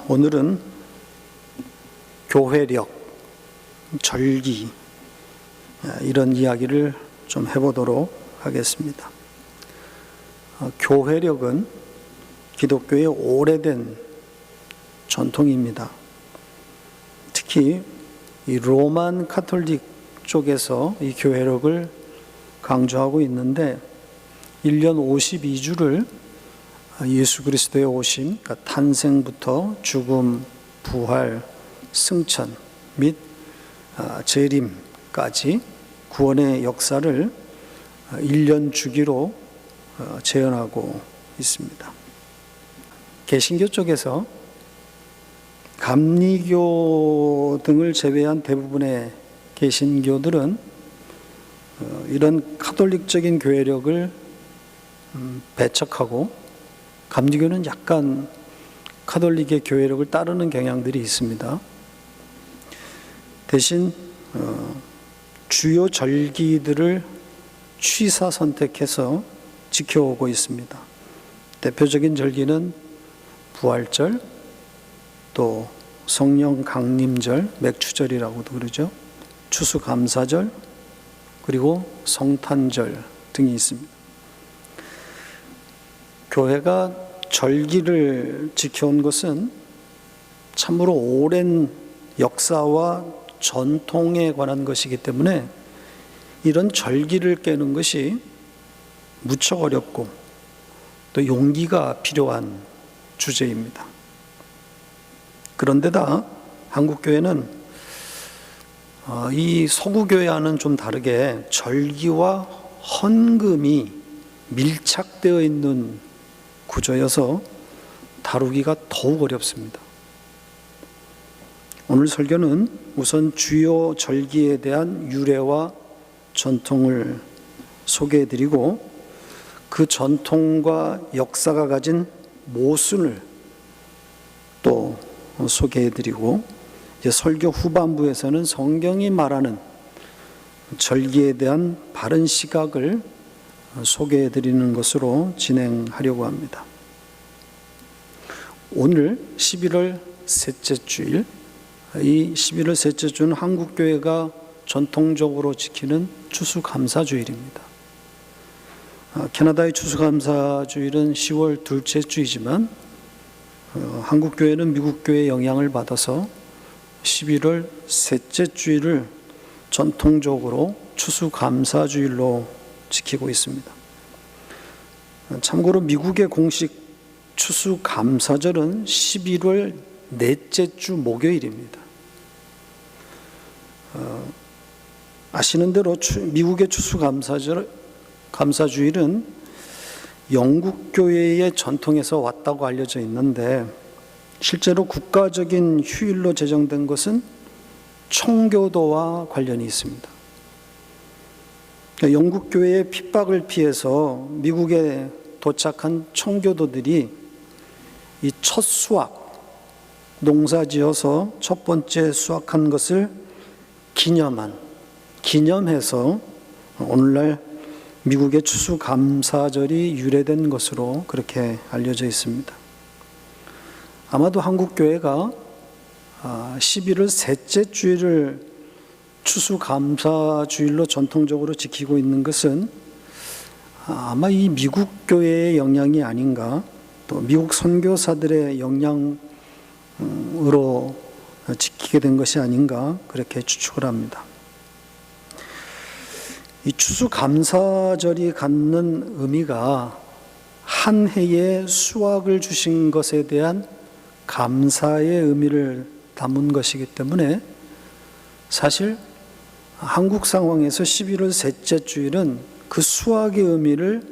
오늘은 교회력, 절기 이런 이야기를 좀 해보도록 하겠습니다. 교회력은 기독교의 오래된 전통입니다. 특히 이 로만 카톨릭 쪽에서 이 교회력을 강조하고 있는데 1년 52주를 예수 그리스도의 오심, 그러니까 탄생부터 죽음, 부활, 승천 및 재림까지 구원의 역사를 1년 주기로 재현하고 있습니다. 개신교 쪽에서 감리교 등을 제외한 대부분의 개신교들은 이런 카톨릭적인 교회력을 배척하고, 감리교는 약간 카톨릭의 교회력을 따르는 경향들이 있습니다. 대신 주요 절기들을 취사 선택해서 지켜오고 있습니다. 대표적인 절기는 부활절, 또 성령 강림절, 맥추절이라고도 그러죠. 추수감사절, 그리고 성탄절 등이 있습니다. 교회가 절기를 지켜온 것은 참으로 오랜 역사와 전통에 관한 것이기 때문에 이런 절기를 깨는 것이 무척 어렵고 또 용기가 필요한 주제입니다. 그런데다 한국교회는 이 서구교회와는 좀 다르게 절기와 헌금이 밀착되어 있는 구조여서 다루기가 더욱 어렵습니다. 오늘 설교는 우선 주요 절기에 대한 유래와 전통을 소개해드리고, 그 전통과 역사가 가진 모순을 또 소개해드리고, 이제 설교 후반부에서는 성경이 말하는 절기에 대한 바른 시각을 소개해드리는 것으로 진행하려고 합니다. 오늘 11월 셋째 주일, 이 11월 셋째 주는 한국교회가 전통적으로 지키는 추수감사주일입니다. 캐나다의 추수감사주일은 10월 둘째 주이지만 한국교회는 미국교회의 영향을 받아서 11월 셋째 주일을 전통적으로 추수감사주일로 지키고 있습니다. 참고로 미국의 공식 추수감사절은 11월 넷째 주 목요일입니다. 아시는 대로 미국의 감사주일은 영국 교회의 전통에서 왔다고 알려져 있는데, 실제로 국가적인 휴일로 제정된 것은 청교도와 관련이 있습니다. 영국 교회의 핍박을 피해서 미국에 도착한 청교도들이 이 첫 수확, 농사지어서 첫 번째 수확한 것을 기념해서 오늘날 미국의 추수감사절이 유래된 것으로 그렇게 알려져 있습니다. 아마도 한국교회가 11월 셋째 주일을 추수감사주일로 전통적으로 지키고 있는 것은 아마 이 미국 교회의 영향이 아닌가, 또 미국 선교사들의 영향으로 지키게 된 것이 아닌가, 그렇게 추측을 합니다. 이 추수감사절이 갖는 의미가 한 해의 수확을 주신 것에 대한 감사의 의미를 담은 것이기 때문에, 사실 한국 상황에서 11월 셋째 주일은 그 수확의 의미를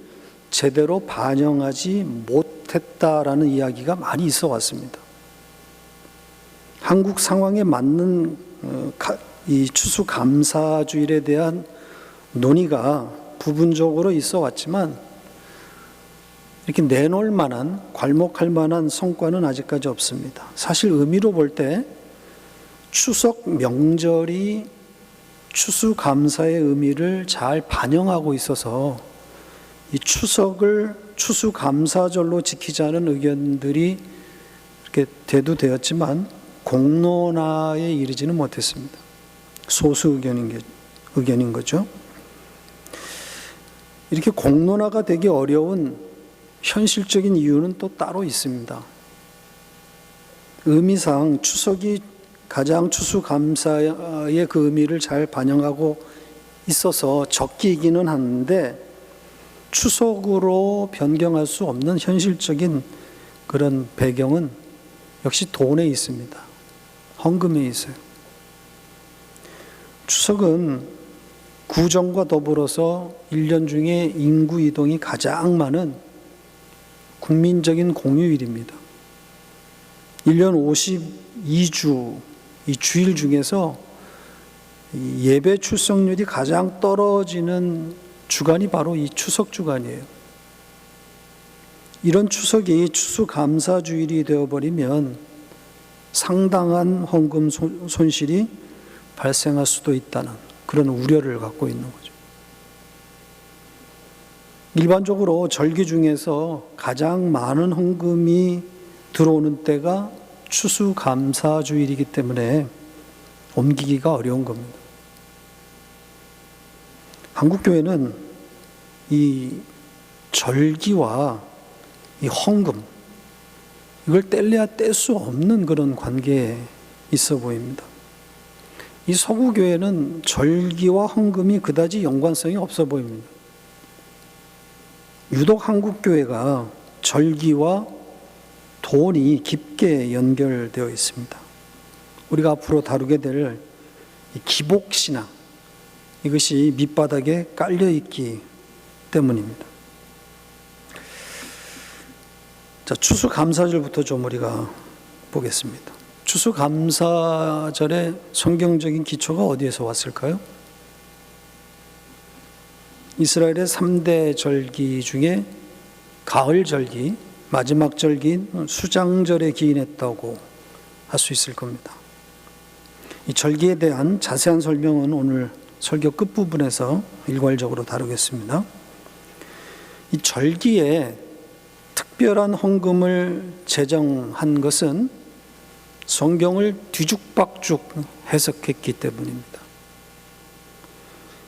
제대로 반영하지 못했다라는 이야기가 많이 있어 왔습니다. 한국 상황에 맞는 이 추수감사주일에 대한 논의가 부분적으로 있어 왔지만, 이렇게 내놓을 만한, 괄목할 만한 성과는 아직까지 없습니다. 사실 의미로 볼 때 추석 명절이 추수감사의 의미를 잘 반영하고 있어서 이 추석을 추수감사절로 지키자는 의견들이 이렇게 대두되었지만 공론화에 이르지는 못했습니다. 소수 의견인 거죠. 이렇게 공론화가 되기 어려운 현실적인 이유는 또 따로 있습니다. 의미상 추석이 가장 추수감사의 그 의미를 잘 반영하고 있어서 적기이기는 하는데 추석으로 변경할 수 없는 현실적인 그런 배경은 역시 돈에 있습니다. 헌금에 있어요. 추석은 구정과 더불어서 1년 중에 인구 이동이 가장 많은 국민적인 공휴일입니다. 1년 52주 이 주일 중에서 예배 출석률이 가장 떨어지는 주간이 바로 이 추석 주간이에요. 이런 추석이 추수감사주일이 되어버리면 상당한 헌금 손실이 발생할 수도 있다는 그런 우려를 갖고 있는 거죠. 일반적으로 절기 중에서 가장 많은 헌금이 들어오는 때가 추수감사주일이기 때문에 옮기기가 어려운 겁니다. 한국교회는 이 절기와 이 헌금, 이걸 뗄래야 뗄 수 없는 그런 관계에 있어 보입니다. 이 서구교회는 절기와 헌금이 그다지 연관성이 없어 보입니다. 유독 한국교회가 절기와 돈이 깊게 연결되어 있습니다. 우리가 앞으로 다루게 될 기복신앙, 이것이 밑바닥에 깔려있기 때문입니다. 자, 추수감사절부터 좀 우리가 보겠습니다. 추수감사절의 성경적인 기초가 어디에서 왔을까요? 이스라엘의 3대 절기 중에 가을 절기, 마지막 절기인 수장절에 기인했다고 할 수 있을 겁니다. 이 절기에 대한 자세한 설명은 오늘 설교 끝부분에서 일괄적으로 다루겠습니다. 이 절기에 특별한 헌금을 제정한 것은 성경을 뒤죽박죽 해석했기 때문입니다.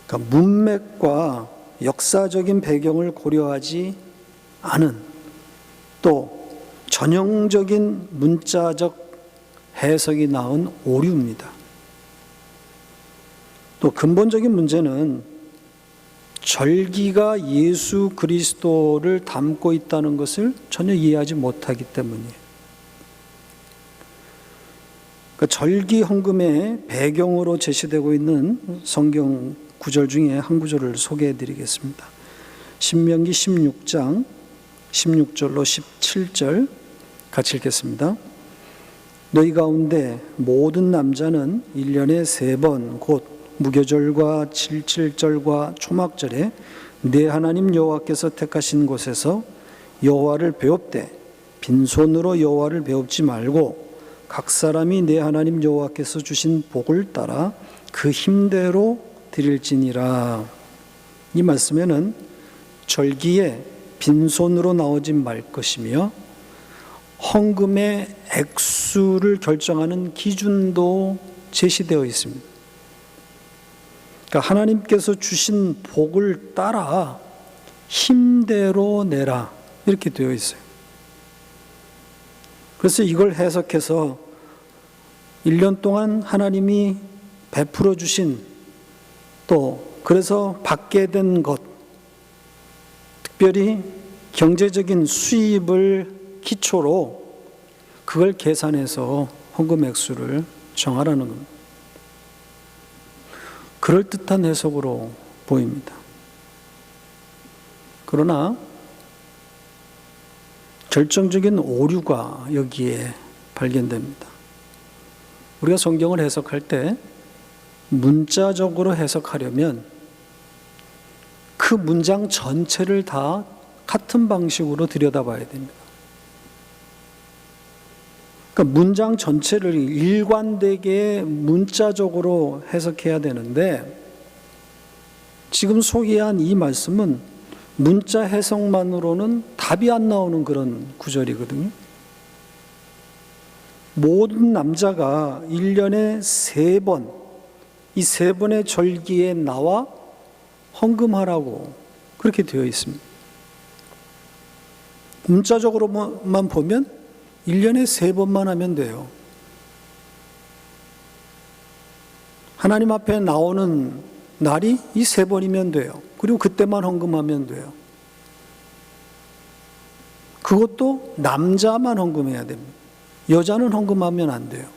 그러니까 문맥과 역사적인 배경을 고려하지 않은 또 전형적인 문자적 해석이 낳은 오류입니다. 또 근본적인 문제는 절기가 예수 그리스도를 담고 있다는 것을 전혀 이해하지 못하기 때문이에요. 그러니까 절기 헌금의 배경으로 제시되고 있는 성경 구절 중에 한 구절을 소개해 드리겠습니다. 신명기 16장 16절로 17절 같이 읽겠습니다. 너희 가운데 모든 남자는 1년에 3번 곧 무교절과 칠칠절과 초막절에 내 하나님 여호와께서 택하신 곳에서 여호와를 배웁되 빈손으로 여호와를 배웁지 말고 각 사람이 내 하나님 여호와께서 주신 복을 따라 그 힘대로 드릴지니라. 이 말씀에는 절기에 빈손으로 나오지 말 것이며 헌금의 액수를 결정하는 기준도 제시되어 있습니다. 그러니까 하나님께서 주신 복을 따라 힘대로 내라 이렇게 되어 있어요. 그래서 이걸 해석해서 1년 동안 하나님이 베풀어 주신 또 그래서 받게 된 것, 특별히 경제적인 수입을 기초로 그걸 계산해서 헌금 액수를 정하라는 겁니다. 그럴듯한 해석으로 보입니다. 그러나 결정적인 오류가 여기에 발견됩니다. 우리가 성경을 해석할 때 문자적으로 해석하려면 그 문장 전체를 다 같은 방식으로 들여다봐야 됩니다. 그러니까 문장 전체를 일관되게 문자적으로 해석해야 되는데 지금 소개한 이 말씀은 문자 해석만으로는 답이 안 나오는 그런 구절이거든요. 모든 남자가 1년에 3번, 이 3번의 절기에 나와 헌금하라고 그렇게 되어 있습니다. 문자적으로만 보면 1년에 3번만 하면 돼요. 하나님 앞에 나오는 날이 이 3번이면 돼요. 그리고 그때만 헌금하면 돼요. 그것도 남자만 헌금해야 됩니다. 여자는 헌금하면 안 돼요.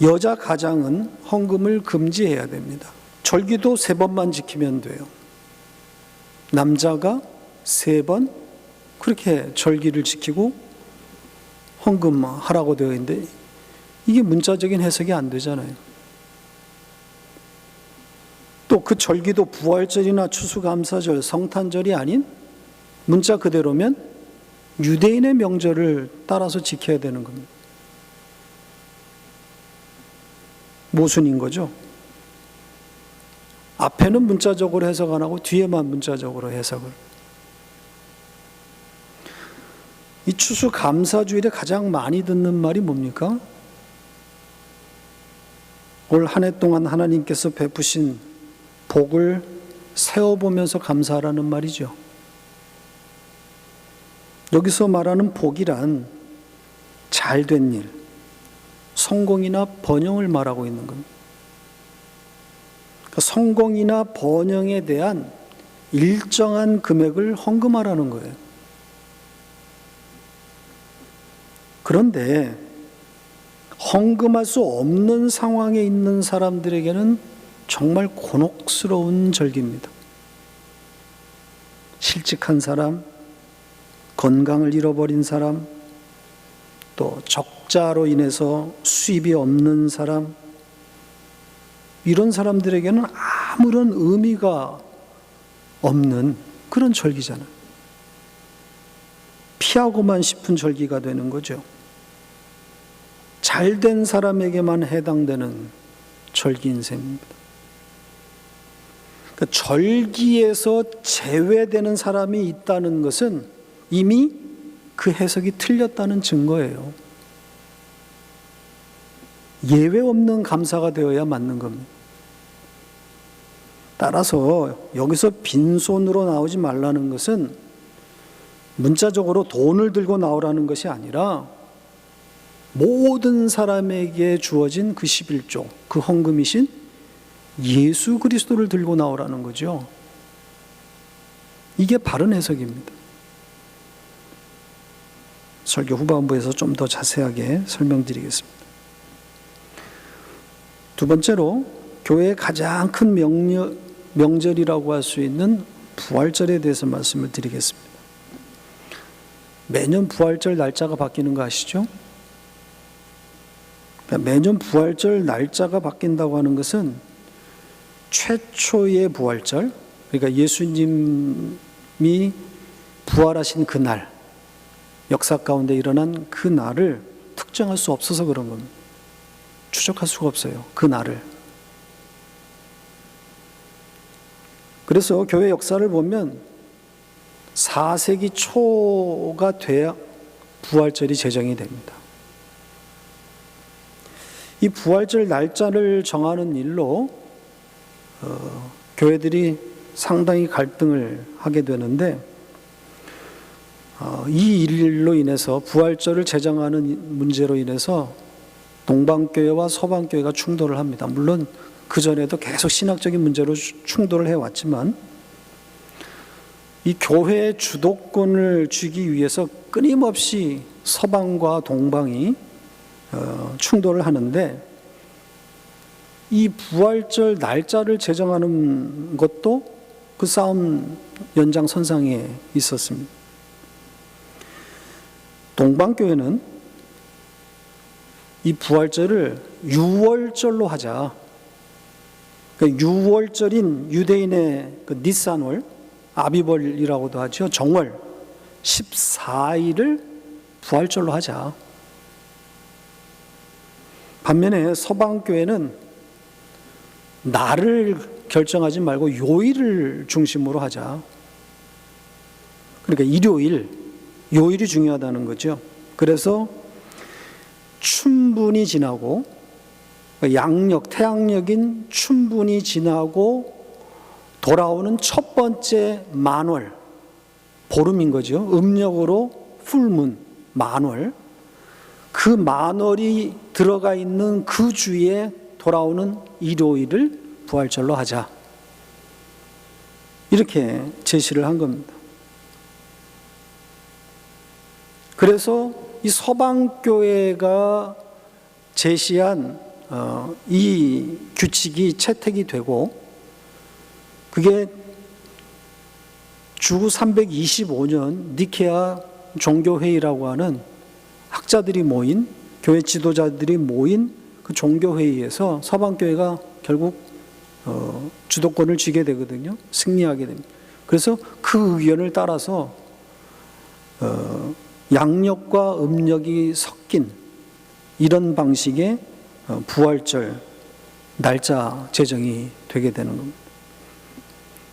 여자 가장은 헌금을 금지해야 됩니다. 절기도 3번만 지키면 돼요. 남자가 3번 그렇게 절기를 지키고 헌금하라고 되어 있는데 이게 문자적인 해석이 안 되잖아요. 또 그 절기도 부활절이나 추수감사절, 성탄절이 아닌 문자 그대로면 유대인의 명절을 따라서 지켜야 되는 겁니다. 모순인 거죠. 앞에는 문자적으로 해석 안 하고 뒤에만 문자적으로 해석을. 이 추수감사주일에 가장 많이 듣는 말이 뭡니까? 올 한 해 동안 하나님께서 베푸신 복을 세어보면서 감사하라는 말이죠. 여기서 말하는 복이란 잘된 일, 성공이나 번영을 말하고 있는 겁니다. 그러니까 성공이나 번영에 대한 일정한 금액을 헌금하라는 거예요. 그런데 헌금할 수 없는 상황에 있는 사람들에게는 정말 곤혹스러운 절기입니다. 실직한 사람, 건강을 잃어버린 사람, 또 적자로 인해서 수입이 없는 사람, 이런 사람들에게는 아무런 의미가 없는 그런 절기잖아요. 피하고만 싶은 절기가 되는 거죠. 잘된 사람에게만 해당되는 절기인 셈입니다. 그러니까 절기에서 제외되는 사람이 있다는 것은 이미 그 해석이 틀렸다는 증거예요. 예외 없는 감사가 되어야 맞는 겁니다. 따라서 여기서 빈손으로 나오지 말라는 것은 문자적으로 돈을 들고 나오라는 것이 아니라 모든 사람에게 주어진 그 11조, 그 헌금이신 예수 그리스도를 들고 나오라는 거죠. 이게 바른 해석입니다. 설교 후반부에서 좀 더 자세하게 설명드리겠습니다. 두 번째로 교회의 가장 큰 명절이라고 할 수 있는 부활절에 대해서 말씀을 드리겠습니다. 매년 부활절 날짜가 바뀌는 거 아시죠? 매년 부활절 날짜가 바뀐다고 하는 것은 최초의 부활절, 그러니까 예수님이 부활하신 그날, 역사 가운데 일어난 그 날을 특정할 수 없어서 그런 겁니다. 추적할 수가 없어요, 그 날을. 그래서 교회 역사를 보면 4세기 초가 돼야 부활절이 제정이 됩니다. 이 부활절 날짜를 정하는 일로 교회들이 상당히 갈등을 하게 되는데 이 일로 인해서 부활절을 제정하는 문제로 인해서 동방교회와 서방교회가 충돌을 합니다. 물론 그전에도 계속 신학적인 문제로 충돌을 해왔지만 이 교회의 주도권을 쥐기 위해서 끊임없이 서방과 동방이 충돌을 하는데 이 부활절 날짜를 제정하는 것도 그 싸움 연장선상에 있었습니다. 동방교회는 이 부활절을 6월절로 하자. 그러니까 6월절인 유대인의 그 니산월, 아비벌이라고도 하죠. 정월 14일을 부활절로 하자. 반면에 서방교회는 날을 결정하지 말고 요일을 중심으로 하자. 그러니까 일요일, 요일이 중요하다는 거죠. 그래서 춘분이 지나고 양력, 태양력인 춘분이 지나고 돌아오는 첫 번째 만월, 보름인 거죠. 음력으로 풀문, 만월. 그 만월이 들어가 있는 그 주에 돌아오는 일요일을 부활절로 하자. 이렇게 제시를 한 겁니다. 그래서 이 서방교회가 제시한 이 규칙이 채택이 되고, 그게 주 325년 니케아 종교회의라고 하는 학자들이 모인, 교회 지도자들이 모인 그 종교회의에서 서방교회가 결국 주도권을 쥐게 되거든요. 승리하게 됩니다. 그래서 그 의견을 따라서 양력과 음력이 섞인 이런 방식의 부활절 날짜 제정이 되게 되는 겁니다.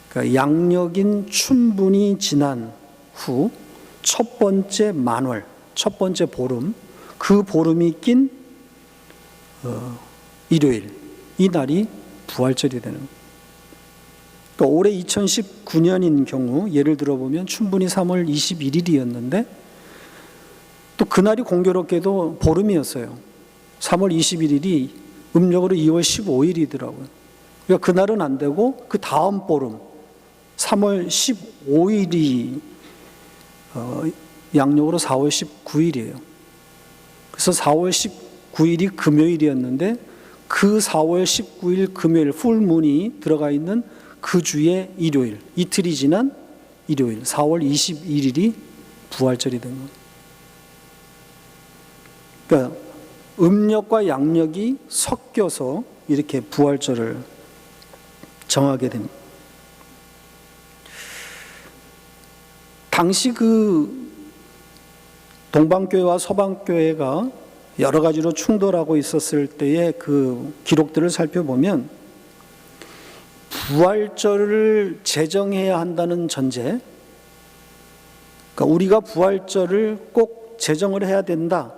그러니까 양력인 춘분이 지난 후 첫 번째 만월, 첫 번째 보름, 그 보름이 낀 일요일, 이 날이 부활절이 되는 겁니다. 그러니까 올해 2019년인 경우 예를 들어보면 춘분이 3월 21일이었는데 또 그날이 공교롭게도 보름이었어요. 3월 21일이 음력으로 2월 15일이더라고요. 그러니까 그날은 안 되고 그 다음 보름 3월 15일이 양력으로 4월 19일이에요. 그래서 4월 19일이 금요일이었는데 그 4월 19일 금요일 풀문이 들어가 있는 그 주의 일요일, 이틀이 지난 일요일 4월 21일이 부활절이 된 겁니다. 그러니까 음력과 양력이 섞여서 이렇게 부활절을 정하게 됩니다. 당시 그 동방교회와 서방교회가 여러 가지로 충돌하고 있었을 때의 그 기록들을 살펴보면 부활절을 제정해야 한다는 전제, 그러니까 우리가 부활절을 꼭 제정을 해야 된다,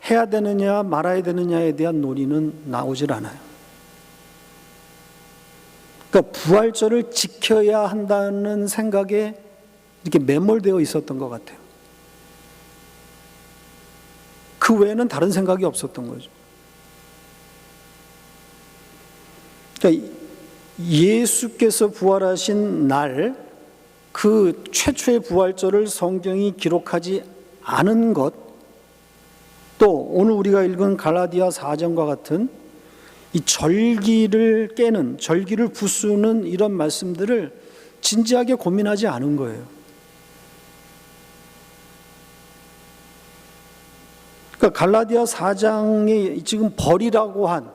해야 되느냐 말아야 되느냐에 대한 논의는 나오질 않아요. 그러니까 부활절을 지켜야 한다는 생각에 이렇게 매몰되어 있었던 것 같아요. 그 외에는 다른 생각이 없었던 거죠. 그러니까 예수께서 부활하신 날, 그 최초의 부활절을 성경이 기록하지 않은 것, 또 오늘 우리가 읽은 갈라디아 4장과 같은 이 절기를 깨는, 절기를 부수는 이런 말씀들을 진지하게 고민하지 않은 거예요. 그러니까 갈라디아 4장에 지금 벌이라고 한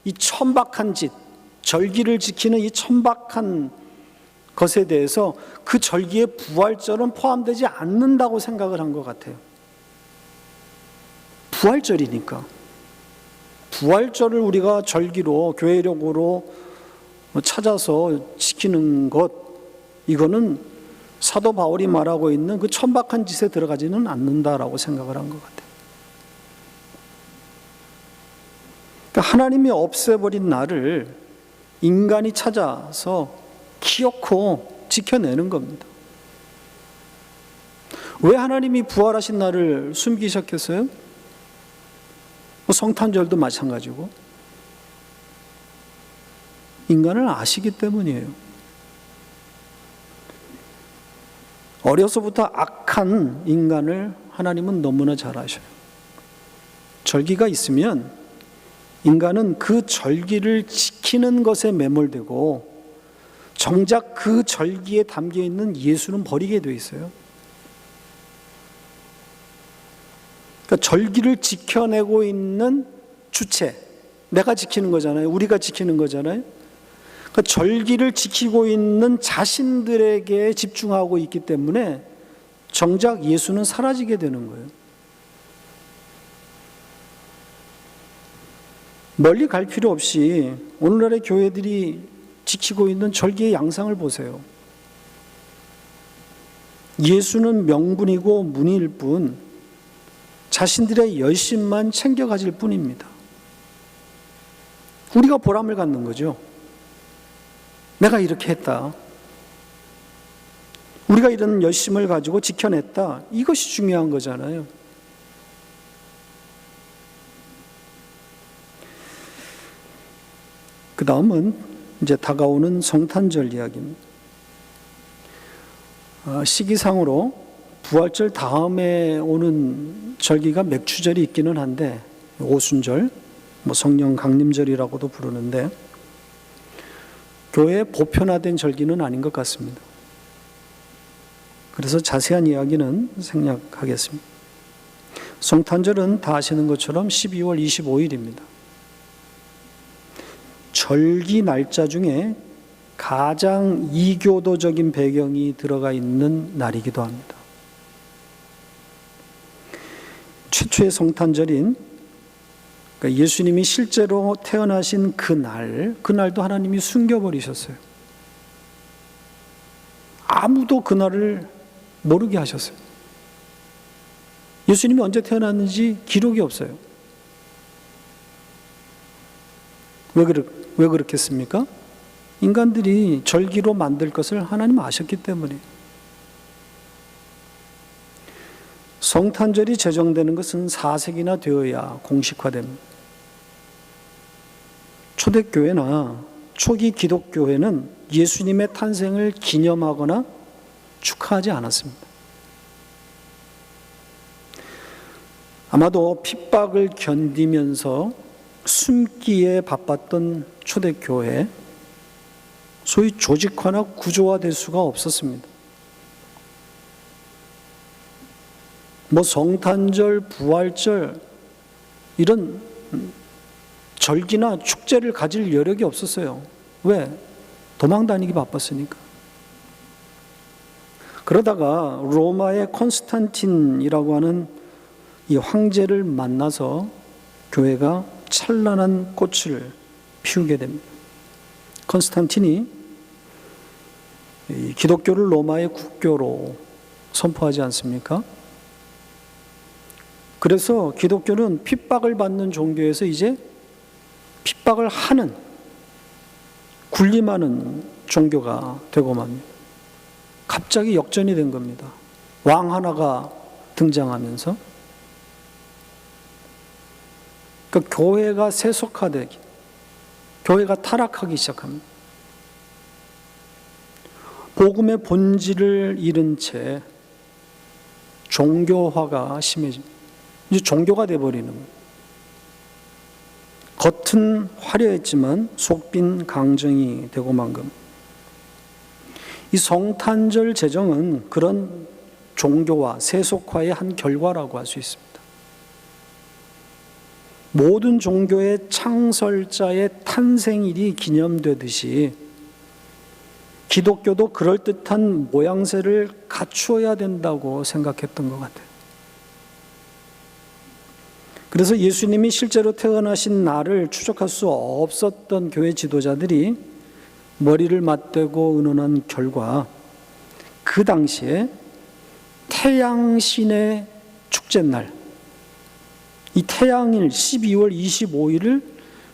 이 천박한 짓, 절기를 지키는 이 천박한 것에 대해서 그 절기의 부활절은 포함되지 않는다고 생각을 한 것 같아요. 부활절이니까. 부활절을 우리가 절기로, 교회력으로 찾아서 지키는 것, 이거는 사도 바울이 말하고 있는 그 천박한 짓에 들어가지는 않는다라고 생각을 한 것 같아요. 그러니까 하나님이 없애버린 날을 인간이 찾아서 기어코 지켜내는 겁니다. 왜 하나님이 부활하신 날을 숨기셨겠어요? 성탄절도 마찬가지고 인간을 아시기 때문이에요. 어려서부터 악한 인간을 하나님은 너무나 잘 아셔요. 절기가 있으면 인간은 그 절기를 지키는 것에 매몰되고 정작 그 절기에 담겨있는 예수는 버리게 돼 있어요. 그러니까 절기를 지켜내고 있는 주체, 내가 지키는 거잖아요. 우리가 지키는 거잖아요. 그러니까 절기를 지키고 있는 자신들에게 집중하고 있기 때문에 정작 예수는 사라지게 되는 거예요. 멀리 갈 필요 없이 오늘날의 교회들이 지키고 있는 절기의 양상을 보세요. 예수는 명분이고 문의일 뿐 자신들의 열심만 챙겨가질 뿐입니다. 우리가 보람을 갖는 거죠. 내가 이렇게 했다. 우리가 이런 열심을 가지고 지켜냈다. 이것이 중요한 거잖아요. 그 다음은 이제 다가오는 성탄절 이야기입니다. 시기상으로 부활절 다음에 오는 절기가 맥추절이 있기는 한데, 오순절, 성령 강림절이라고도 부르는데, 교회에 보편화된 절기는 아닌 것 같습니다. 그래서 자세한 이야기는 생략하겠습니다. 성탄절은 다 아시는 것처럼 12월 25일입니다. 절기 날짜 중에 가장 이교도적인 배경이 들어가 있는 날이기도 합니다. 최초의 성탄절인, 그러니까 예수님이 실제로 태어나신 그날도 하나님이 숨겨버리셨어요. 아무도 그날을 모르게 하셨어요. 예수님이 언제 태어났는지 기록이 없어요. 왜 그렇겠습니까? 인간들이 절기로 만들 것을 하나님 아셨기 때문에. 성탄절이 제정되는 것은 4세기나 되어야 공식화됩니다. 초대교회나 초기 기독교회는 예수님의 탄생을 기념하거나 축하하지 않았습니다. 아마도 핍박을 견디면서 숨기에 바빴던 초대교회, 소위 조직화나 구조화될 수가 없었습니다. 성탄절, 부활절 이런 절기나 축제를 가질 여력이 없었어요. 왜? 도망다니기 바빴으니까. 그러다가 로마의 콘스탄틴이라고 하는 이 황제를 만나서 교회가 찬란한 꽃을 피우게 됩니다. 콘스탄틴이 기독교를 로마의 국교로 선포하지 않습니까? 그래서 기독교는 핍박을 받는 종교에서 이제 핍박을 하는, 군림하는 종교가 되고 맙니다. 갑자기 역전이 된 겁니다. 왕 하나가 등장하면서. 그러니까 교회가 세속화되기, 교회가 타락하기 시작합니다. 복음의 본질을 잃은 채 종교화가 심해집니다. 이제 종교가 돼버리는 거예요. 겉은 화려했지만 속빈 강정이 되고 만 겁니다. 이 성탄절 제정은 그런 종교화, 세속화의 한 결과라고 할 수 있습니다. 모든 종교의 창설자의 탄생일이 기념되듯이 기독교도 그럴듯한 모양새를 갖추어야 된다고 생각했던 것 같아요. 그래서 예수님이 실제로 태어나신 날을 추적할 수 없었던 교회 지도자들이 머리를 맞대고 의논한 결과 그 당시에 태양신의 축제날, 이 태양일 12월 25일을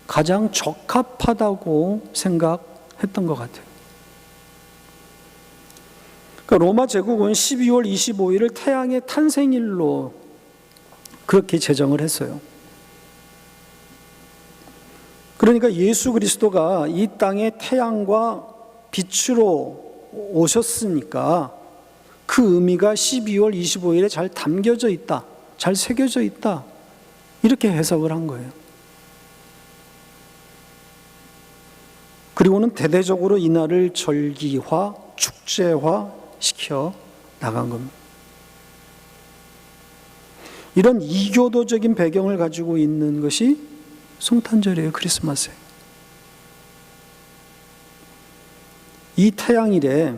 가장 적합하다고 생각했던 것 같아요. 그러니까 로마 제국은 12월 25일을 태양의 탄생일로 그렇게 제정을 했어요. 그러니까 예수 그리스도가 이 땅에 태양과 빛으로 오셨으니까 그 의미가 12월 25일에 잘 담겨져 있다, 잘 새겨져 있다, 이렇게 해석을 한 거예요. 그리고는 대대적으로 이날을 절기화, 축제화 시켜 나간 겁니다. 이런 이교도적인 배경을 가지고 있는 것이 성탄절이에요. 크리스마스에. 이 태양일에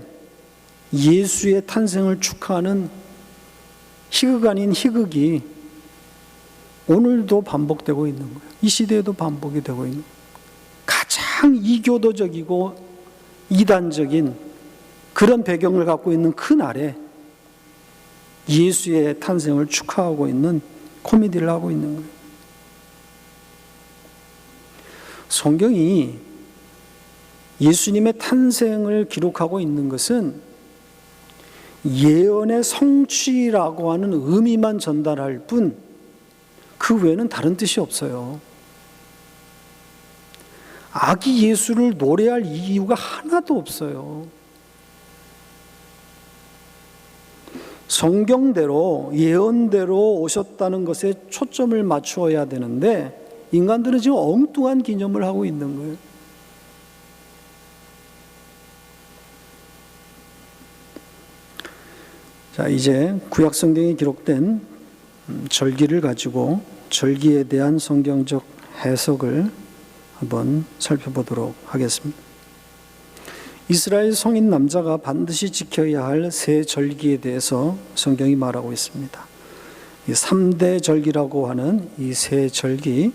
예수의 탄생을 축하하는 희극 아닌 희극이 오늘도 반복되고 있는 거예요. 이 시대에도 반복이 되고 있는 거예요. 가장 이교도적이고 이단적인 그런 배경을 갖고 있는 그 날에 예수의 탄생을 축하하고 있는 코미디를 하고 있는 거예요. 성경이 예수님의 탄생을 기록하고 있는 것은 예언의 성취라고 하는 의미만 전달할 뿐 그 외에는 다른 뜻이 없어요. 아기 예수를 노래할 이유가 하나도 없어요. 성경대로 예언대로 오셨다는 것에 초점을 맞추어야 되는데 인간들은 지금 엉뚱한 기념을 하고 있는 거예요. 자, 이제 구약 성경에 기록된 절기를 가지고 절기에 대한 성경적 해석을 한번 살펴보도록 하겠습니다. 이스라엘 성인 남자가 반드시 지켜야 할 세 절기에 대해서 성경이 말하고 있습니다. 이 3대 절기라고 하는 이 세 절기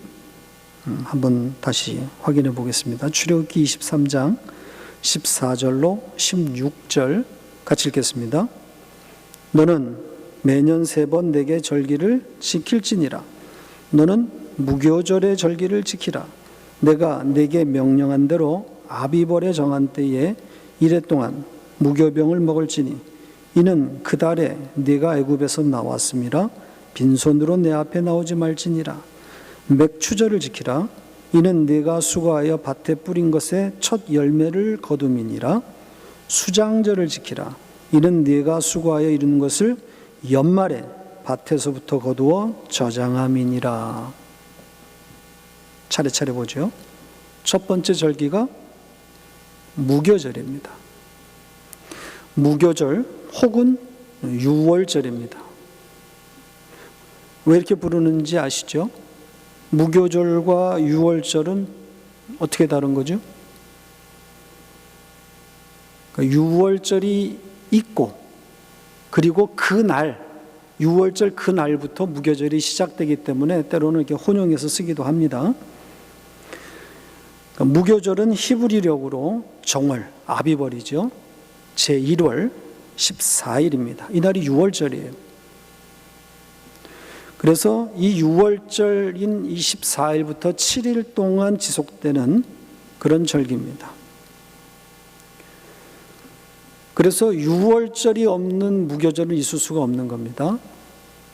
한번 다시 확인해 보겠습니다. 출애굽기 23장 14절로 16절 같이 읽겠습니다. 너는 매년 3번 내게 절기를 지킬지니라. 너는 무교절의 절기를 지키라. 내가 내게 명령한 대로 아비벌에 정한 때에 이래 동안 무교병을 먹을지니 이는 그 달에 네가 애굽에서 나왔음이라. 빈손으로 내 앞에 나오지 말지니라. 맥추절을 지키라. 이는 네가 수고하여 밭에 뿌린 것의 첫 열매를 거둠이니라. 수장절을 지키라. 이는 네가 수고하여 이루는 것을 연말에 밭에서부터 거두어 저장함이니라. 차례차례 보죠. 첫 번째 절기가 무교절입니다. 무교절 혹은 유월절입니다. 왜 이렇게 부르는지 아시죠? 무교절과 유월절은 어떻게 다른 거죠? 유월절이 있고 그리고 그날 유월절 그날부터 무교절이 시작되기 때문에 때로는 이렇게 혼용해서 쓰기도 합니다. 무교절은 히브리력으로 정월, 아비벌이죠. 제1월 14일입니다. 이날이 유월절이에요. 그래서 이 유월절인 이 14일부터 7일 동안 지속되는 그런 절기입니다. 그래서 유월절이 없는 무교절은 있을 수가 없는 겁니다.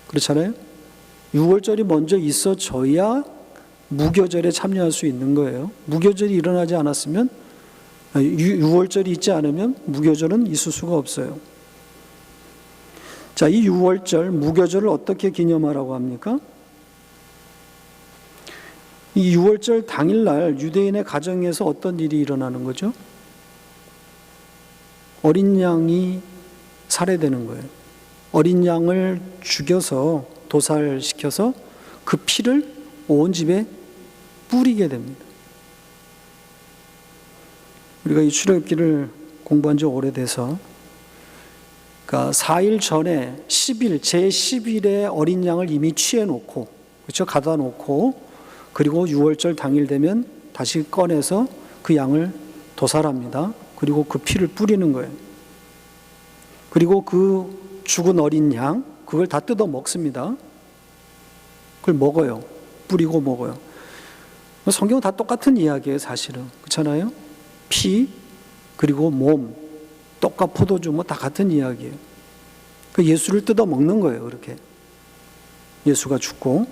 그렇잖아요? 유월절이 먼저 있어져야 무교절에 참여할 수 있는 거예요. 무교절이 일어나지 않았으면, 유월절이 있지 않으면 무교절은 있을 수가 없어요. 자, 이 유월절, 무교절을 어떻게 기념하라고 합니까? 이 유월절 당일날 유대인의 가정에서 어떤 일이 일어나는 거죠? 어린 양이 살해되는 거예요. 어린 양을 죽여서 도살시켜서 그 피를 온 집에 뿌리게 됩니다. 우리가 이 출애굽기를 공부한 지 오래돼서 그러니까 4일 전에 10일, 제10일에 어린 양을 이미 취해놓고, 그렇죠? 가다 놓고, 그리고 6월절 당일 되면 다시 꺼내서 그 양을 도살합니다. 그리고 그 피를 뿌리는 거예요. 그리고 그 죽은 어린 양, 그걸 다 뜯어 먹습니다. 그걸 먹어요. 뿌리고 먹어요. 성경은 다 똑같은 이야기예요, 사실은. 그렇잖아요? 피, 그리고 몸, 떡과 포도주 뭐 다 같은 이야기예요. 그 예수를 뜯어 먹는 거예요, 그렇게. 예수가 죽고.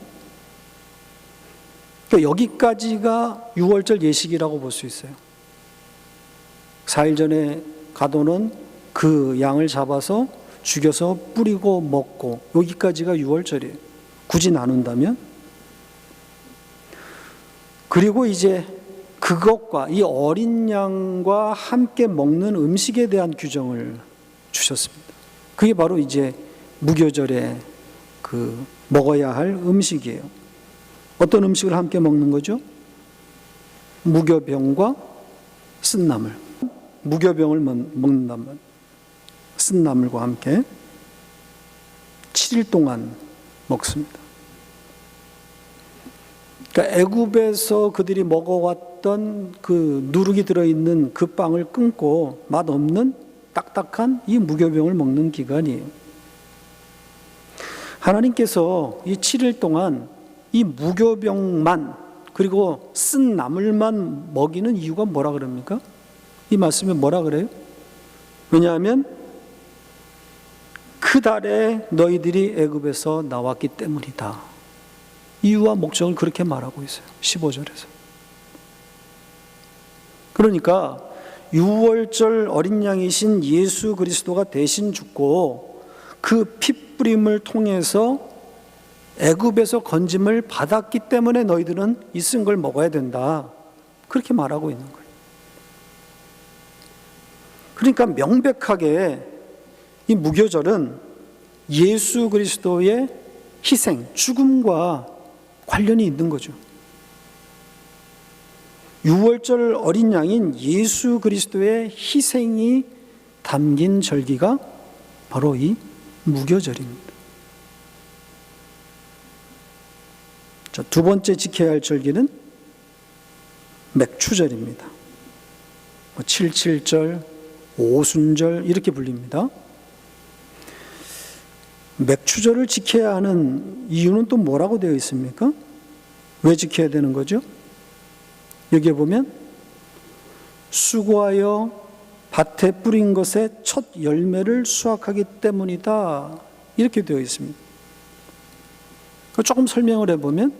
그러니까 여기까지가 유월절 예식이라고 볼 수 있어요. 4일 전에 가도는 그 양을 잡아서 죽여서 뿌리고 먹고, 여기까지가 유월절이에요. 굳이 나눈다면. 그리고 이제 그것과 이 어린 양과 함께 먹는 음식에 대한 규정을 주셨습니다. 그게 바로 이제 무교절에 그 먹어야 할 음식이에요. 어떤 음식을 함께 먹는 거죠? 무교병과 쓴나물. 무교병을 먹는단 말이에요. 쓴나물과 함께 7일 동안 먹습니다. 그러니까 애굽에서 그들이 먹어왔던 그 누룩이 들어있는 그 빵을 끊고 맛없는 딱딱한 이 무교병을 먹는 기간이에요. 하나님께서 이 7일 동안 이 무교병만 그리고 쓴 나물만 먹이는 이유가 뭐라 그럽니까? 이 말씀에 뭐라 그래요? 왜냐하면 그 달에 너희들이 애굽에서 나왔기 때문이다. 이유와 목적을 그렇게 말하고 있어요. 15절에서. 그러니까 유월절 어린 양이신 예수 그리스도가 대신 죽고 그 피뿌림을 통해서 애굽에서 건짐을 받았기 때문에 너희들은 이 쓴 걸 먹어야 된다. 그렇게 말하고 있는 거예요. 그러니까 명백하게 이 무교절은 예수 그리스도의 희생, 죽음과 관련이 있는 거죠. 유월절 어린 양인 예수 그리스도의 희생이 담긴 절기가 바로 이 무교절입니다. 자, 두 번째 지켜야 할 절기는 맥추절입니다. 77절, 오순절 이렇게 불립니다. 맥추절을 지켜야 하는 이유는 또 뭐라고 되어 있습니까? 왜 지켜야 되는 거죠? 여기에 보면 수고하여 밭에 뿌린 것의 첫 열매를 수확하기 때문이다. 이렇게 되어 있습니다. 조금 설명을 해보면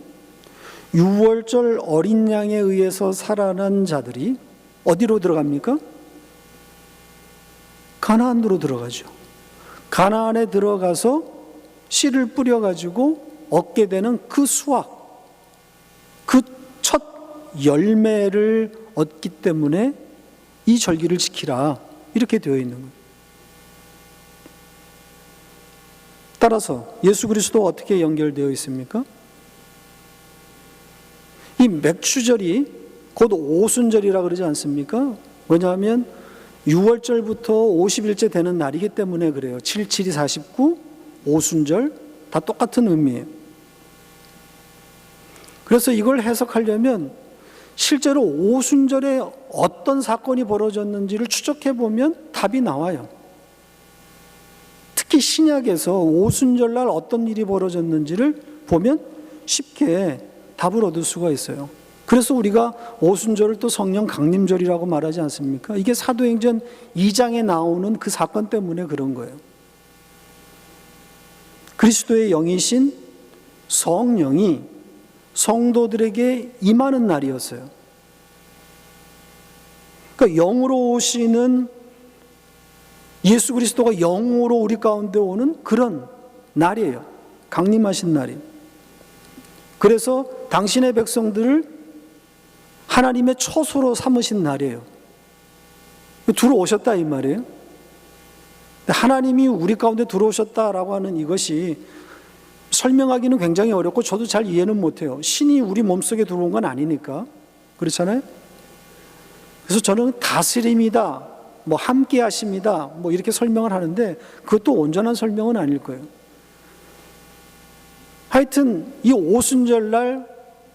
유월절 어린 양에 의해서 살아난 자들이 어디로 들어갑니까? 가나안으로 들어가죠. 가나안에 들어가서 씨를 뿌려가지고 얻게 되는 그 수확, 그 첫 열매를 얻기 때문에 이 절기를 지키라 이렇게 되어 있는 거예요. 따라서 예수 그리스도와 어떻게 연결되어 있습니까? 이 맥추절이 곧 오순절이라 그러지 않습니까? 왜냐하면 6월절부터 50일째 되는 날이기 때문에 그래요. 7, 7이 49, 오순절 다 똑같은 의미예요. 그래서 이걸 해석하려면 실제로 오순절에 어떤 사건이 벌어졌는지를 추적해 보면 답이 나와요. 특히 신약에서 오순절날 어떤 일이 벌어졌는지를 보면 쉽게 답을 얻을 수가 있어요. 그래서 우리가 오순절을 또 성령 강림절이라고 말하지 않습니까? 이게 사도행전 2장에 나오는 그 사건 때문에 그런 거예요. 그리스도의 영이신 성령이 성도들에게 임하는 날이었어요. 그러니까 영으로 오시는 예수 그리스도가 영으로 우리 가운데 오는 그런 날이에요. 강림하신 날이. 그래서 당신의 백성들을 하나님의 처소로 삼으신 날이에요. 들어오셨다 이 말이에요. 하나님이 우리 가운데 들어오셨다라고 하는 이것이 설명하기는 굉장히 어렵고 저도 잘 이해는 못해요. 신이 우리 몸속에 들어온 건 아니니까. 그렇잖아요? 그래서 저는 다스림이다, 뭐 함께 하십니다, 뭐 이렇게 설명을 하는데 그것도 온전한 설명은 아닐 거예요. 하여튼 이 오순절날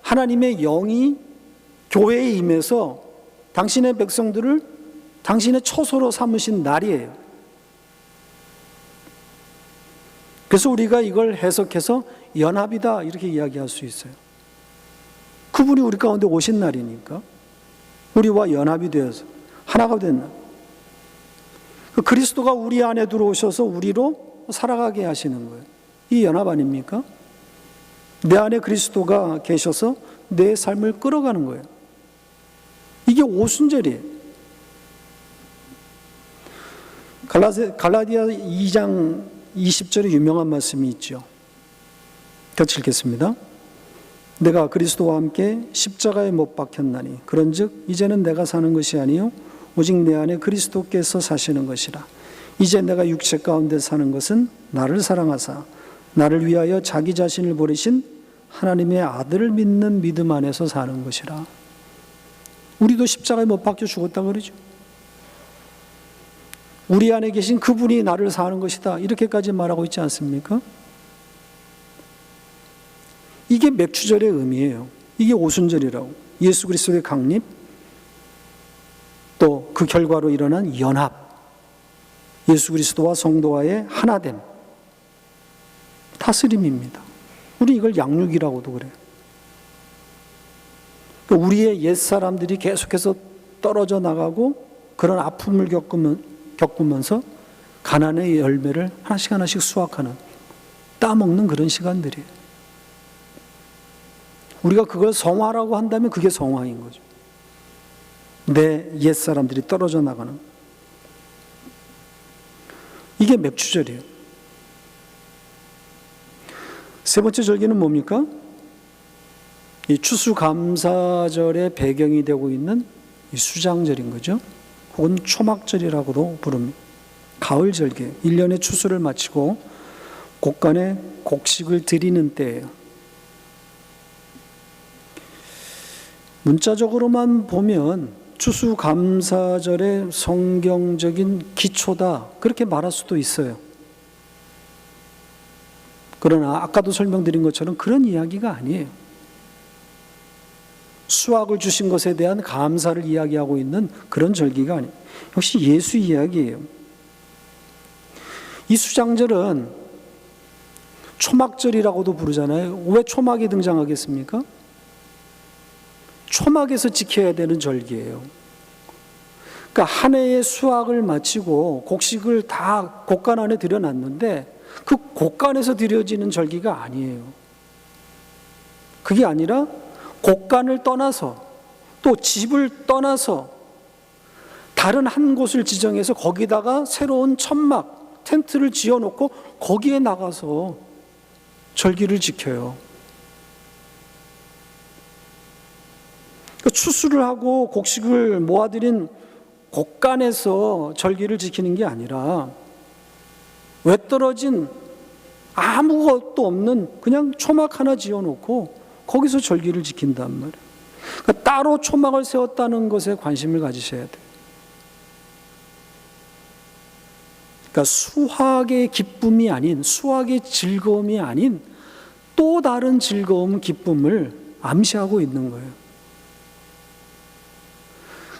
하나님의 영이 교회에 임해서 당신의 백성들을 당신의 처소로 삼으신 날이에요. 그래서 우리가 이걸 해석해서 연합이다 이렇게 이야기할 수 있어요. 그분이 우리 가운데 오신 날이니까 우리와 연합이 되어서 하나가 된 날. 그리스도가 우리 안에 들어오셔서 우리로 살아가게 하시는 거예요. 이 연합 아닙니까? 내 안에 그리스도가 계셔서 내 삶을 끌어가는 거예요. 이게 오순절이에요. 갈라디아 2장 20절에 유명한 말씀이 있죠. 같이 읽겠습니다. 내가 그리스도와 함께 십자가에 못 박혔나니 그런즉 이제는 내가 사는 것이 아니요 오직 내 안에 그리스도께서 사시는 것이라. 이제 내가 육체 가운데 사는 것은 나를 사랑하사 나를 위하여 자기 자신을 버리신 하나님의 아들을 믿는 믿음 안에서 사는 것이라. 우리도 십자가에 못 박혀 죽었다 그러죠. 우리 안에 계신 그분이 나를 사는 것이다 이렇게까지 말하고 있지 않습니까? 이게 맥추절의 의미예요. 이게 오순절이라고. 예수 그리스도의 강림, 또 그 결과로 일어난 연합, 예수 그리스도와 성도와의 하나됨, 다 다스림입니다. 우리 이걸 양육이라고도 그래요. 우리의 옛사람들이 계속해서 떨어져 나가고 그런 아픔을 겪으면서 가난의 열매를 하나씩 하나씩 수확하는, 따먹는 그런 시간들이에요. 우리가 그걸 성화라고 한다면 그게 성화인 거죠. 내 옛사람들이 떨어져 나가는. 이게 맥추절이에요. 세 번째 절기는 뭡니까? 이 추수감사절의 배경이 되고 있는 이 수장절인 거죠. 혹은 초막절이라고도 부릅니다. 가을 절기, 1년의 추수를 마치고 곡간에 곡식을 드리는 때예요. 문자적으로만 보면 추수감사절의 성경적인 기초다, 그렇게 말할 수도 있어요. 그러나 아까도 설명드린 것처럼 그런 이야기가 아니에요. 수확을 주신 것에 대한 감사를 이야기하고 있는 그런 절기가 아니에요. 역시 예수 이야기예요. 이 수장절은 초막절이라고도 부르잖아요. 왜 초막이 등장하겠습니까? 초막에서 지켜야 되는 절기예요. 그러니까 한 해의 수확을 마치고 곡식을 다 곡간 안에 들여놨는데 그 곡간에서 드려지는 절기가 아니에요. 그게 아니라 곡간을 떠나서 또 집을 떠나서 다른 한 곳을 지정해서 거기다가 새로운 천막, 텐트를 지어놓고 거기에 나가서 절기를 지켜요. 그러니까 추수를 하고 곡식을 모아들인 곡간에서 절기를 지키는 게 아니라 외떨어진 아무것도 없는 그냥 초막 하나 지어놓고 거기서 절기를 지킨단 말이에요. 그러니까 따로 초막을 세웠다는 것에 관심을 가지셔야 돼요. 그러니까 수확의 기쁨이 아닌, 수확의 즐거움이 아닌 또 다른 즐거움, 기쁨을 암시하고 있는 거예요.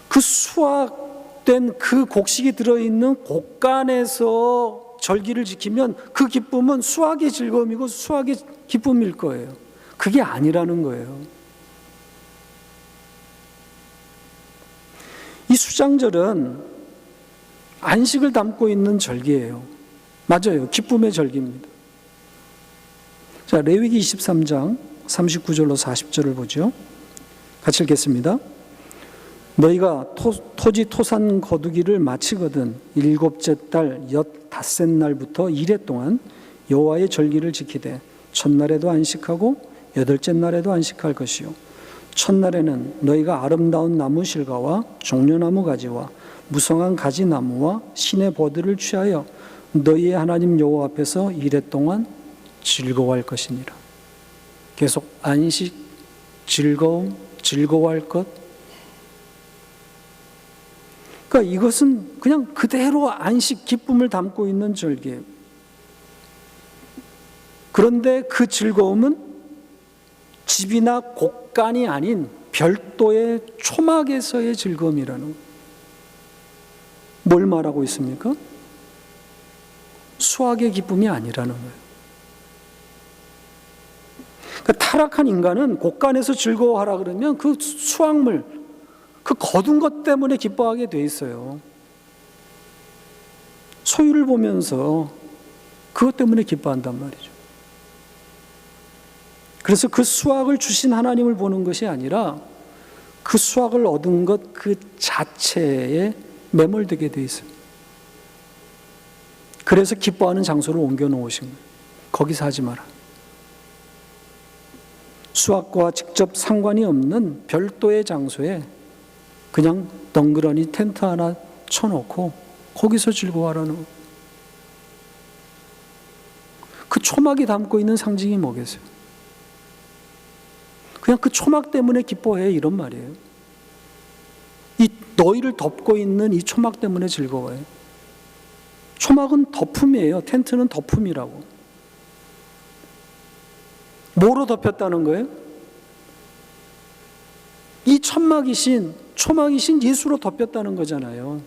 그 수확된 그 곡식이 들어있는 곡간에서 절기를 지키면 그 기쁨은 수확의 즐거움이고 수확의 기쁨일 거예요. 그게 아니라는 거예요. 이 수장절은 안식을 담고 있는 절기예요. 맞아요. 기쁨의 절기입니다. 자, 레위기 23장 39절로 40절을 보죠. 같이 읽겠습니다. 너희가 토지 토산 거두기를 마치거든 일곱째 달 엿닷새 날부터 이레 동안 여호와의 절기를 지키되 첫날에도 안식하고 여덟째 날에도 안식할 것이요 첫날에는 너희가 아름다운 나무 실과와 종려나무 가지와 무성한 가지나무와 신의 버들을 취하여 너희의 하나님 여호와 앞에서 이레 동안 즐거워할 것이니라. 계속 안식, 즐거움, 즐거워할 것. 그러니까 이것은 그냥 그대로 안식, 기쁨을 담고 있는 절기예요. 그런데 그 즐거움은 집이나 곡간이 아닌 별도의 초막에서의 즐거움이라는 거예요. 뭘 말하고 있습니까? 수확의 기쁨이 아니라는 거예요. 그러니까 타락한 인간은 곡간에서 즐거워하라 그러면 그 수확물, 그 거둔 것 때문에 기뻐하게 돼 있어요. 소유를 보면서 그것 때문에 기뻐한단 말이죠. 그래서 그 수확을 주신 하나님을 보는 것이 아니라 그 수확을 얻은 것 그 자체에 매몰되게 돼 있어요. 그래서 기뻐하는 장소를 옮겨 놓으신 거예요. 거기서 하지 마라. 수확과 직접 상관이 없는 별도의 장소에 그냥 덩그러니 텐트 하나 쳐놓고 거기서 즐거워하라는 거예요. 그 초막이 담고 있는 상징이 뭐겠어요? 그냥 그 초막 때문에 기뻐해, 이런 말이에요. 이 너희를 덮고 있는 이 초막 때문에 즐거워해. 초막은 덮음이에요. 텐트는 덮음이라고. 뭐로 덮였다는 거예요? 이 초막이신 예수로 덮였다는 거잖아요.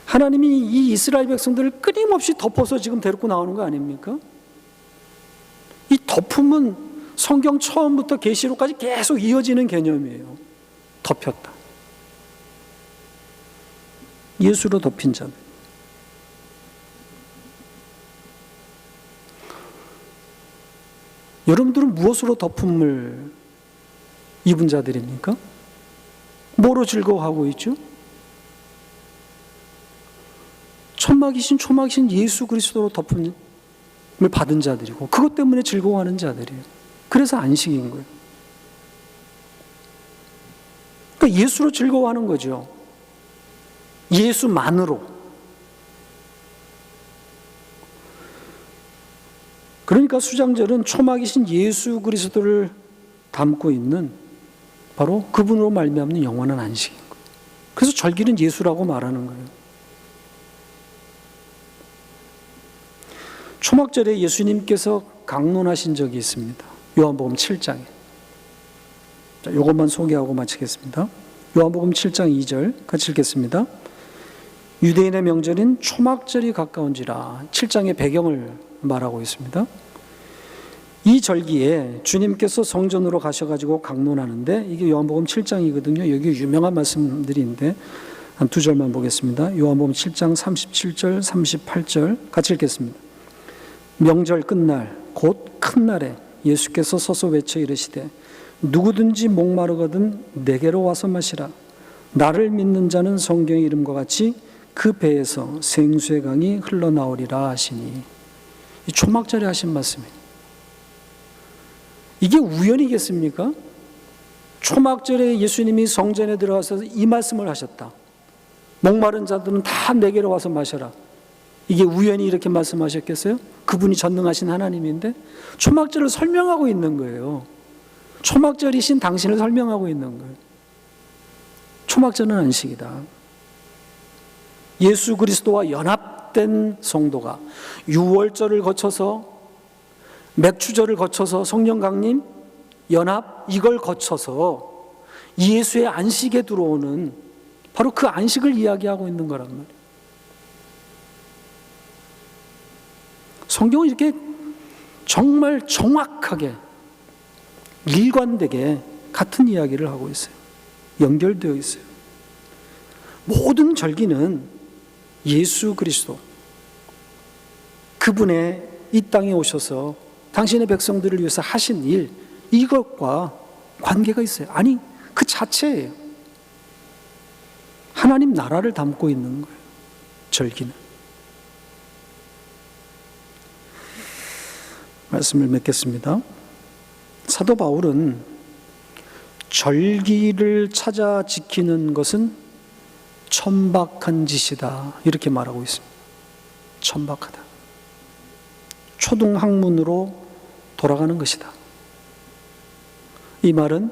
하나님이 이 이스라엘 백성들을 끊임없이 덮어서 지금 데리고 나오는 거 아닙니까? 이 덮음은 성경 처음부터 계시록까지 계속 이어지는 개념이에요. 덮였다. 예수로 덮인 자들. 여러분들은 무엇으로 덮음을 입은 자들입니까? 뭐로 즐거워하고 있죠? 초막이신 예수 그리스도로 덮음을 받은 자들이고 그것 때문에 즐거워하는 자들이에요. 그래서 안식인 거예요. 그러니까 예수로 즐거워하는 거죠. 예수만으로. 그러니까 수장절은 초막이신 예수 그리스도를 담고 있는 바로 그분으로 말미암는 영원한 안식인 거예요. 그래서 절기는 예수라고 말하는 거예요. 초막절에 예수님께서 강론하신 적이 있습니다. 요한복음 7장에. 자, 이것만 소개하고 마치겠습니다. 요한복음 7장 2절 같이 읽겠습니다. 유대인의 명절인 초막절이 가까운지라. 7장의 배경을 말하고 있습니다. 이 절기에 주님께서 성전으로 가셔가지고 강론하는데 이게 요한복음 7장이거든요. 여기 유명한 말씀들인데 한 두 절만 보겠습니다. 요한복음 7장 37절, 38절 같이 읽겠습니다. 명절 끝날 곧 큰 날에 예수께서 서서 외쳐 이르시되 누구든지 목마르거든 내게로 와서 마시라. 나를 믿는 자는 성경의 이름과 같이 그 배에서 생수의 강이 흘러나오리라 하시니. 이 초막절에 하신 말씀이에요. 이게 우연이겠습니까? 초막절에 예수님이 성전에 들어가서 이 말씀을 하셨다. 목마른 자들은 다 내게로 와서 마셔라. 이게 우연히 이렇게 말씀하셨겠어요? 그분이 전능하신 하나님인데 초막절을 설명하고 있는 거예요. 초막절이신 당신을 설명하고 있는 거예요. 초막절은 안식이다. 예수 그리스도와 연합된 성도가 유월절을 거쳐서 맥추절을 거쳐서 성령 강림, 연합 이걸 거쳐서 예수의 안식에 들어오는 바로 그 안식을 이야기하고 있는 거란 말이에요. 성경은 이렇게 정말 정확하게 일관되게 같은 이야기를 하고 있어요. 연결되어 있어요. 모든 절기는 예수 그리스도 그분의 이 땅에 오셔서 당신의 백성들을 위해서 하신 일 이것과 관계가 있어요. 아니 그 자체예요. 하나님 나라를 담고 있는 거예요. 절기는. 말씀을 맺겠습니다. 사도 바울은 절기를 찾아 지키는 것은 천박한 짓이다 이렇게 말하고 있습니다. 천박하다. 초등학문으로 돌아가는 것이다. 이 말은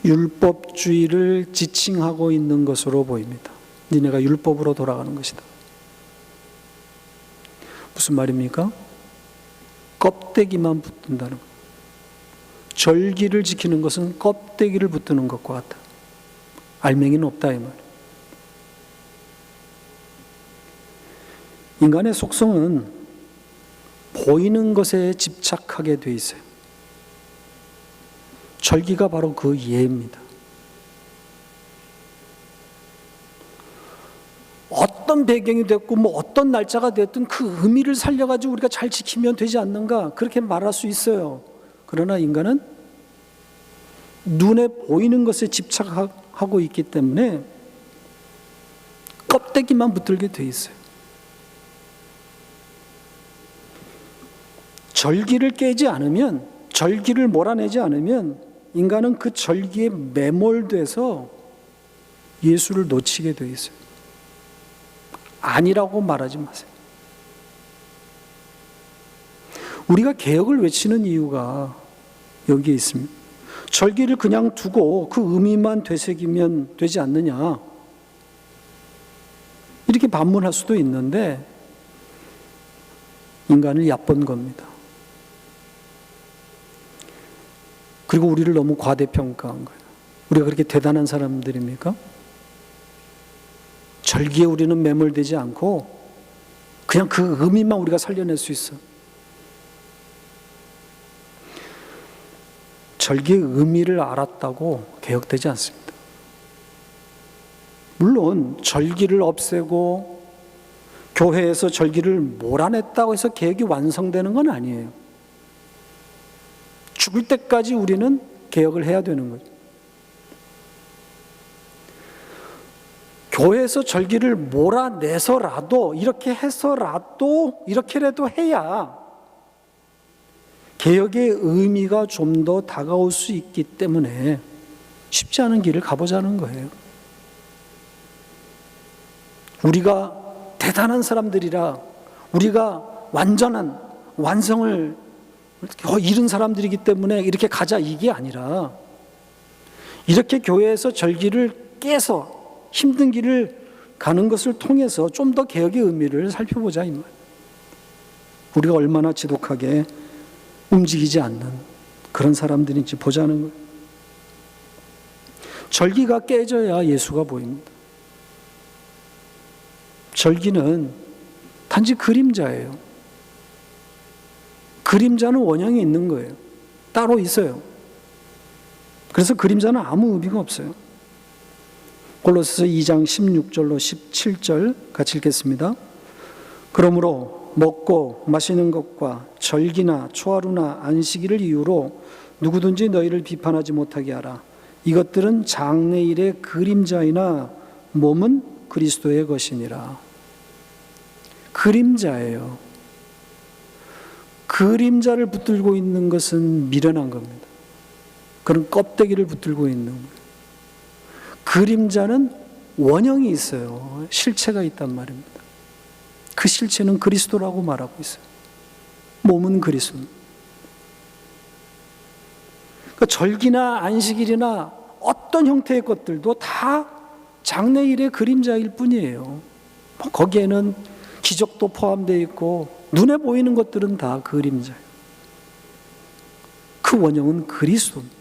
율법주의를 지칭하고 있는 것으로 보입니다. 니네가 율법으로 돌아가는 것이다. 무슨 말입니까? 껍데기만 붙든다는 것. 절기를 지키는 것은 껍데기를 붙드는 것과 같다. 알맹이는 없다 이 말. 인간의 속성은 보이는 것에 집착하게 돼 있어요. 절기가 바로 그 예입니다. 어떤 배경이 됐고 뭐 어떤 날짜가 됐든 그 의미를 살려가지고 우리가 잘 지키면 되지 않는가 그렇게 말할 수 있어요. 그러나 인간은 눈에 보이는 것에 집착하고 있기 때문에 껍데기만 붙들게 돼 있어요. 절기를 깨지 않으면, 절기를 몰아내지 않으면 인간은 그 절기에 매몰돼서 예수를 놓치게 돼 있어요. 아니라고 말하지 마세요. 우리가 개혁을 외치는 이유가 여기에 있습니다. 절기를 그냥 두고 그 의미만 되새기면 되지 않느냐 이렇게 반문할 수도 있는데 인간을 얕본 겁니다. 그리고 우리를 너무 과대평가한 거예요. 우리가 그렇게 대단한 사람들입니까? 절기에 우리는 매몰되지 않고 그냥 그 의미만 우리가 살려낼 수 있어. 절기의 의미를 알았다고 개혁되지 않습니다. 물론 절기를 없애고 교회에서 절기를 몰아냈다고 해서 개혁이 완성되는 건 아니에요. 죽을 때까지 우리는 개혁을 해야 되는 거죠. 교회에서 절기를 몰아내서라도 이렇게 해서라도 이렇게라도 해야 개혁의 의미가 좀 더 다가올 수 있기 때문에 쉽지 않은 길을 가보자는 거예요. 우리가 대단한 사람들이라 우리가 완전한 완성을 이룬 사람들이기 때문에 이렇게 가자 이게 아니라 이렇게 교회에서 절기를 깨서 힘든 길을 가는 것을 통해서 좀 더 개혁의 의미를 살펴보자 이 말. 우리가 얼마나 지독하게 움직이지 않는 그런 사람들인지 보자는 거예요. 절기가 깨져야 예수가 보입니다. 절기는 단지 그림자예요. 그림자는 원형이 있는 거예요. 따로 있어요. 그래서 그림자는 아무 의미가 없어요. 골로새서 2장 16절로 17절 같이 읽겠습니다. 그러므로 먹고 마시는 것과 절기나 초하루나 안식일을 이유로 누구든지 너희를 비판하지 못하게 하라. 이것들은 장래일의 그림자이나 몸은 그리스도의 것이니라. 그림자예요. 그림자를 붙들고 있는 것은 미련한 겁니다. 그런 껍데기를 붙들고 있는 거예요. 그림자는 원형이 있어요. 실체가 있단 말입니다. 그 실체는 그리스도라고 말하고 있어요. 몸은 그리스도입니다. 그러니까 절기나 안식일이나 어떤 형태의 것들도 다 장래일의 그림자일 뿐이에요. 거기에는 기적도 포함되어 있고 눈에 보이는 것들은 다 그림자예요. 그 원형은 그리스도입니다.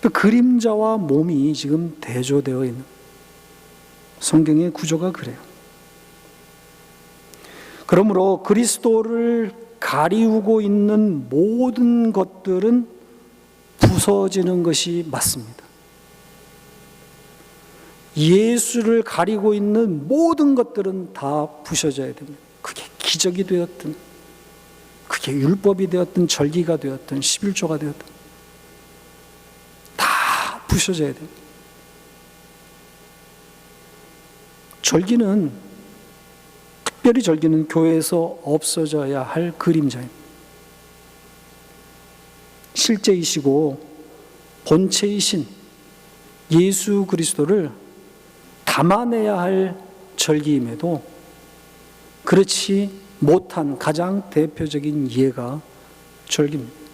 그 그림자와 몸이 지금 대조되어 있는 성경의 구조가 그래요. 그러므로 그리스도를 가리우고 있는 모든 것들은 부서지는 것이 맞습니다. 예수를 가리고 있는 모든 것들은 다 부셔져야 됩니다. 그게 기적이 되었든 그게 율법이 되었든 절기가 되었든 11조가 되었든 다 부셔져야 됩니다. 절기는 특별히 절기는 교회에서 없어져야 할 그림자입니다. 실제이시고 본체이신 예수 그리스도를 담아내야 할 절기임에도 그렇지 못한 가장 대표적인 예가 절기입니다.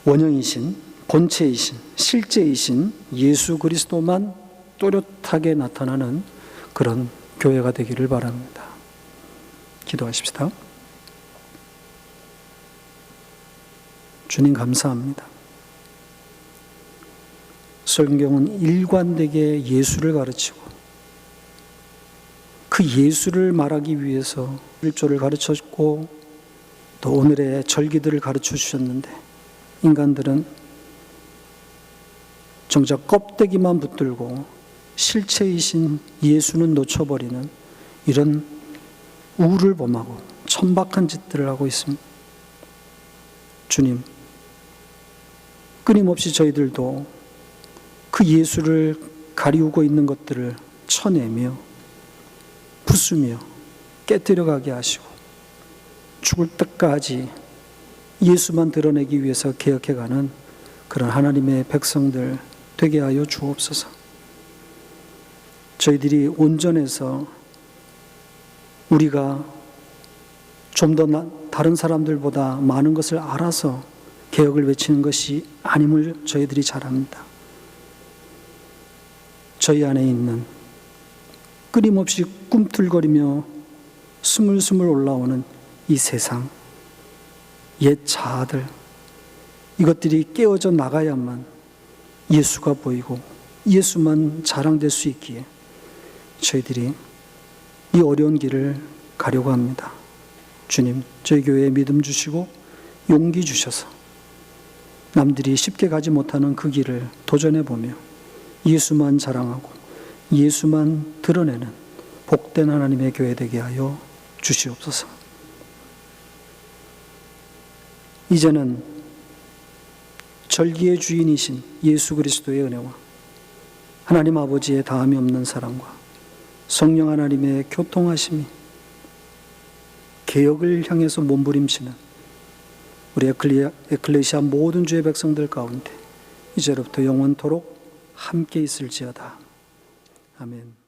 원형이신, 본체이신, 실제이신 예수 그리스도만 또렷하게 나타나는 그런 교회가 되기를 바랍니다. 기도하십시다. 주님 감사합니다. 성경은 일관되게 예수를 가르치고 그 예수를 말하기 위해서 1조를 가르쳤고 또 오늘의 절기들을 가르쳐 주셨는데 인간들은 정작 껍데기만 붙들고 실체이신 예수는 놓쳐버리는 이런 우를 범하고 천박한 짓들을 하고 있습니다. 주님, 끊임없이 저희들도 그 예수를 가리우고 있는 것들을 쳐내며 부수며 깨뜨려가게 하시고 죽을 때까지 예수만 드러내기 위해서 개혁해가는 그런 하나님의 백성들 되게 하여 주옵소서. 저희들이 온전해서 우리가 좀 더 다른 사람들보다 많은 것을 알아서 개혁을 외치는 것이 아님을 저희들이 잘 압니다. 저희 안에 있는 끊임없이 꿈틀거리며 스물스물 올라오는 이 세상, 옛 자아들, 이것들이 깨어져 나가야만 예수가 보이고 예수만 자랑될 수 있기에 저희들이 이 어려운 길을 가려고 합니다. 주님, 저희 교회에 믿음 주시고 용기 주셔서 남들이 쉽게 가지 못하는 그 길을 도전해 보며 예수만 자랑하고 예수만 드러내는 복된 하나님의 교회 되게 하여 주시옵소서. 이제는 절기의 주인이신 예수 그리스도의 은혜와 하나님 아버지의 다함이 없는 사랑과 성령 하나님의 교통하심이 개혁을 향해서 몸부림치는 우리 에클레시아 모든 주의 백성들 가운데 이제로부터 영원토록 함께 있을지어다. 아멘.